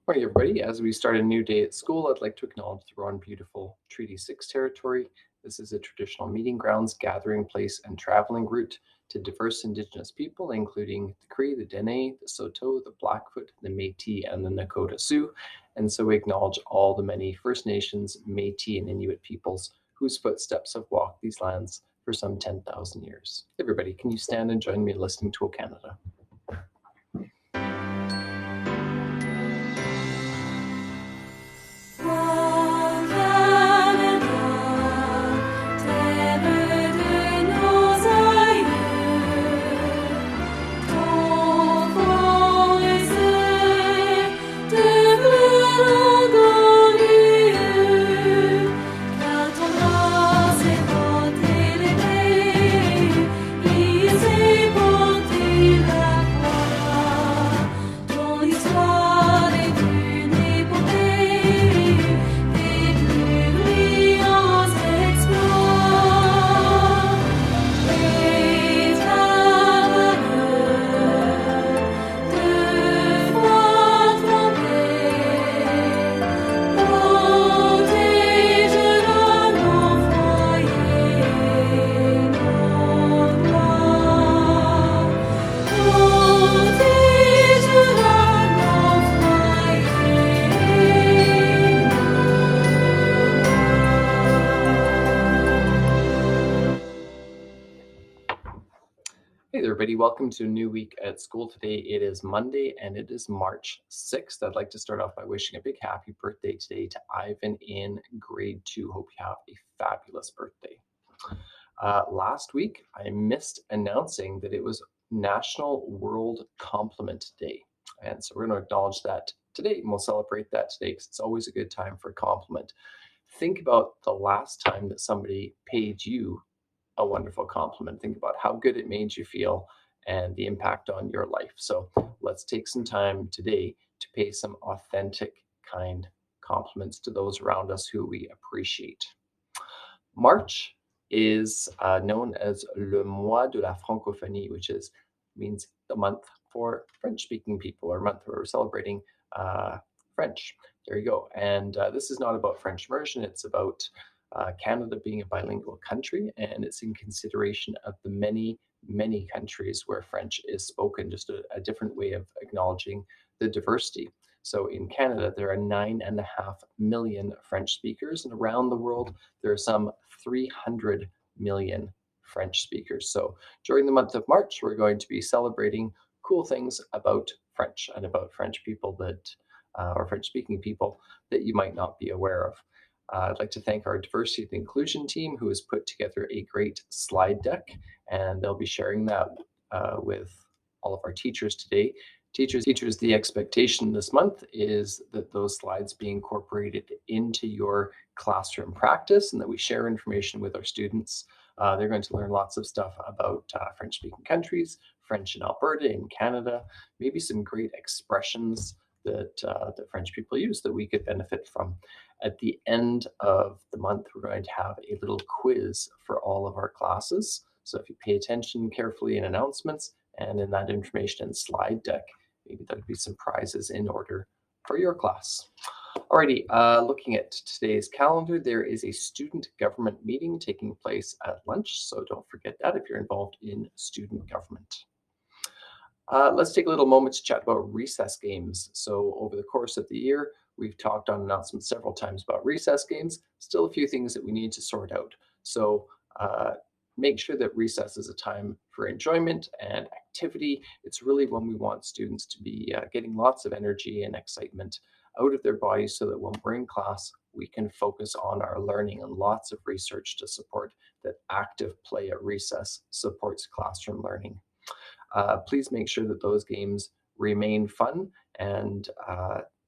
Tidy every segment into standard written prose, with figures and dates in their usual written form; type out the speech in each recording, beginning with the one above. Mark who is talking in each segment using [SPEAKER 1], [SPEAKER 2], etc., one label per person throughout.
[SPEAKER 1] Morning, everybody. As we start a new day at school, I'd like to acknowledge that we're on beautiful Treaty 6 territory. This is a traditional meeting grounds, gathering place, and traveling route to diverse Indigenous people, including the Cree, the Dene, the Saulteaux, the Blackfoot, the Métis, and the Nakota Sioux. And so we acknowledge all the many First Nations, Métis, and Inuit peoples whose footsteps have walked these lands for some 10,000 years. Everybody, can you stand and join me in listening to O Canada? Hey there, everybody. Welcome to a new week at school. Today it is Monday and it is March 6th. I'd like to start off by wishing a big happy birthday today to Ivan in grade 2. Hope you have a fabulous birthday. Last week, I missed announcing that it was National World Compliment Day. And so we're going to acknowledge that today and we'll celebrate that today because it's always a good time for a compliment. Think about the last time that somebody paid you a wonderful compliment. Think about how good it made you feel and the impact on your life. So let's take some time today to pay some authentic, kind compliments to those around us who we appreciate. March is known as Le Mois de la Francophonie, which means the month for French-speaking people, or month where we're celebrating French. There you go. And this is not about French immersion. It's about Canada being a bilingual country, and it's in consideration of the many, many countries where French is spoken, just a different way of acknowledging the diversity. So in Canada, there are 9.5 million French speakers, and around the world, there are some 300 million French speakers. So during the month of March, we're going to be celebrating cool things about French and about French people or French-speaking people that you might not be aware of. I'd like to thank our diversity and inclusion team who has put together a great slide deck, and they'll be sharing that with all of our teachers today. Teachers, the expectation this month is that those slides be incorporated into your classroom practice and that we share information with our students. They're going to learn lots of stuff about French-speaking countries, French in Alberta, in Canada, maybe some great expressions that French people use that we could benefit from. At the end of the month, we're going to have a little quiz for all of our classes. So if you pay attention carefully in announcements and in that information and slide deck, maybe there'll be some prizes in order for your class. Alrighty, looking at today's calendar, there is a student government meeting taking place at lunch. So don't forget that if you're involved in student government. Let's take a little moment to chat about recess games. So over the course of the year, we've talked on announcements several times about recess games. Still a few things that we need to sort out. So make sure that recess is a time for enjoyment and activity. It's really when we want students to be getting lots of energy and excitement out of their bodies so that when we're in class, we can focus on our learning, and lots of research to support that active play at recess supports classroom learning. Please make sure that those games remain fun, and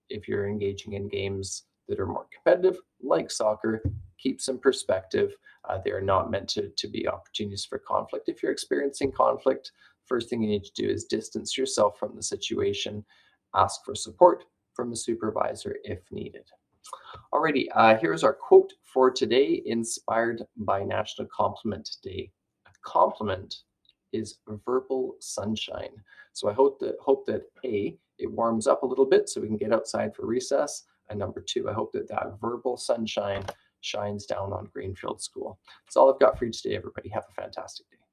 [SPEAKER 1] if you're engaging in games that are more competitive, like soccer, keep some perspective. They are not meant to be opportunities for conflict. If you're experiencing conflict, first thing you need to do is distance yourself from the situation, ask for support from a supervisor if needed. Alrighty, here's our quote for today, inspired by National Compliment Day. A compliment is verbal sunshine. So I hope that A, it warms up a little bit so we can get outside for recess. And number two, I hope that that verbal sunshine shines down on Greenfield School. That's all I've got for you today, everybody. Have a fantastic day.